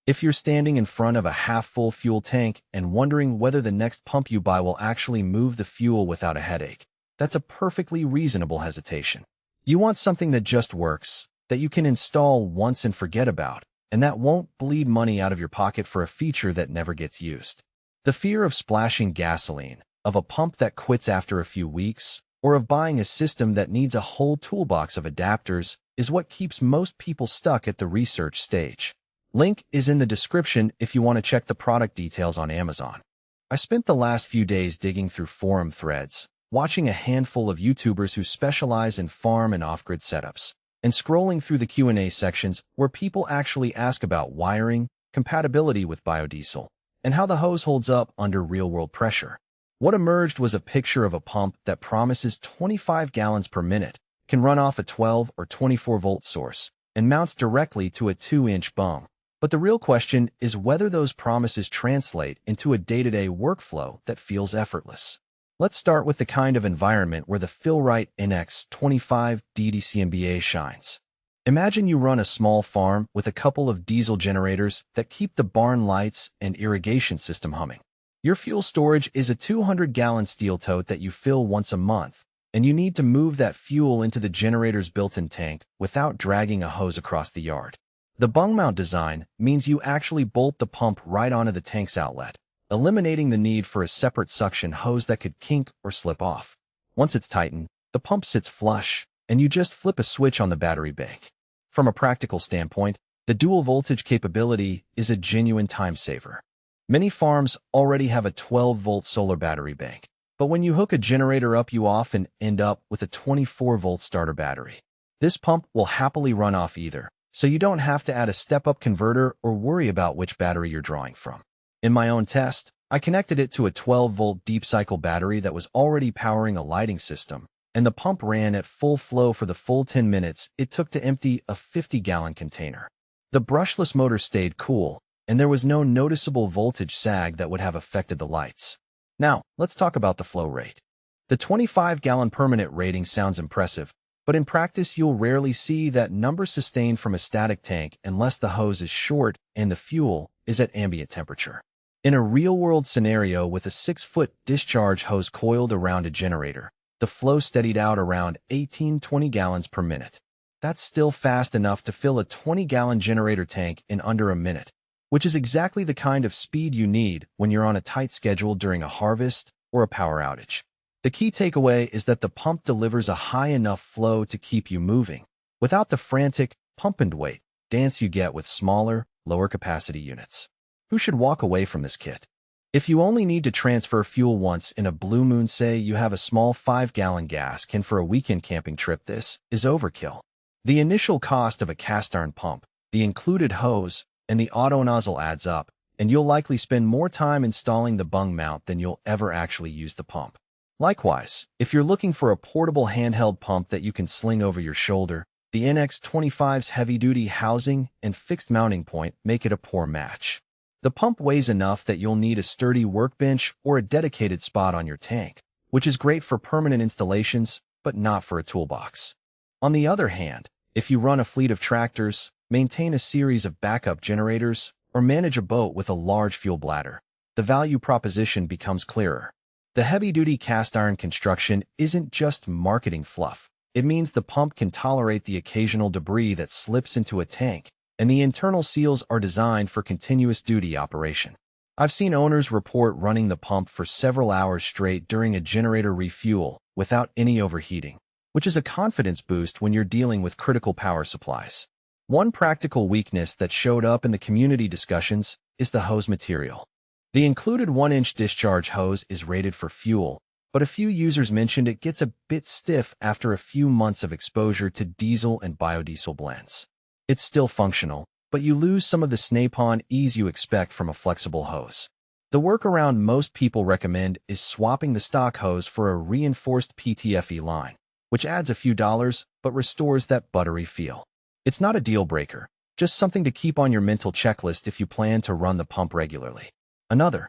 If you're standing in front of a half-full fuel tank and wondering whether the next pump you buy will actually move the fuel without a headache, that's a perfectly reasonable hesitation. You want something that just works, that you can install once and forget about, and that won't bleed money out of your pocket for a feature that never gets used. The fear of splashing gasoline, of a pump that quits after a few weeks, or of buying a system that needs a whole toolbox of adapters is what keeps most people stuck at the research stage. Link is in the description if you want to check the product details on Amazon. I spent the last few days digging through forum threads, watching a handful of YouTubers who specialize in farm and off-grid setups, and scrolling through the Q&A sections where people actually ask about wiring, compatibility with biodiesel, and how the hose holds up under real-world pressure. What emerged was a picture of a pump that promises 25 gallons per minute, can run off a 12 or 24-volt source, and mounts directly to a 2-inch bung. But the real question is whether those promises translate into a day-to-day workflow that feels effortless. Let's start with the kind of environment where the Fill-Rite NX25 DDCNB shines. Imagine you run a small farm with a couple of diesel generators that keep the barn lights and irrigation system humming. Your fuel storage is a 200-gallon steel tote that you fill once a month, and you need to move that fuel into the generator's built-in tank without dragging a hose across the yard. The bung mount design means you actually bolt the pump right onto the tank's outlet, eliminating the need for a separate suction hose that could kink or slip off. Once it's tightened, the pump sits flush, and you just flip a switch on the battery bank. From a practical standpoint, the dual voltage capability is a genuine time saver. Many farms already have a 12-volt solar battery bank, but when you hook a generator up, you often end up with a 24-volt starter battery. This pump will happily run off either, so you don't have to add a step-up converter or worry about which battery you're drawing from. In my own test, I connected it to a 12-volt deep-cycle battery that was already powering a lighting system, and the pump ran at full flow for the full 10 minutes it took to empty a 50-gallon container. The brushless motor stayed cool, and there was no noticeable voltage sag that would have affected the lights. Now, let's talk about the flow rate. The 25-gallon per minute rating sounds impressive, but in practice you'll rarely see that number sustained from a static tank unless the hose is short and the fuel is at ambient temperature. In a real-world scenario with a 6-foot discharge hose coiled around a generator, the flow steadied out around 18-20 gallons per minute. That's still fast enough to fill a 20-gallon generator tank in under a minute, which is exactly the kind of speed you need when you're on a tight schedule during a harvest or a power outage. The key takeaway is that the pump delivers a high enough flow to keep you moving, without the frantic pump and wait dance you get with smaller, lower capacity units. Who should walk away from this kit? If you only need to transfer fuel once in a blue moon, say you have a small 5-gallon gas can for a weekend camping trip, this is overkill. The initial cost of a cast iron pump, the included hose, and the auto nozzle adds up, and you'll likely spend more time installing the bung mount than you'll ever actually use the pump. Likewise, if you're looking for a portable handheld pump that you can sling over your shoulder, the NX25's heavy-duty housing and fixed mounting point make it a poor match. The pump weighs enough that you'll need a sturdy workbench or a dedicated spot on your tank, which is great for permanent installations, but not for a toolbox. On the other hand, if you run a fleet of tractors, maintain a series of backup generators, or manage a boat with a large fuel bladder, the value proposition becomes clearer. The heavy-duty cast-iron construction isn't just marketing fluff. It means the pump can tolerate the occasional debris that slips into a tank, and the internal seals are designed for continuous duty operation. I've seen owners report running the pump for several hours straight during a generator refuel without any overheating, which is a confidence boost when you're dealing with critical power supplies. One practical weakness that showed up in the community discussions is the hose material. The included 1-inch discharge hose is rated for fuel, but a few users mentioned it gets a bit stiff after a few months of exposure to diesel and biodiesel blends. It's still functional, but you lose some of the snap-on ease you expect from a flexible hose. The workaround most people recommend is swapping the stock hose for a reinforced PTFE line, which adds a few dollars but restores that buttery feel. It's not a deal breaker, just something to keep on your mental checklist if you plan to run the pump regularly. Another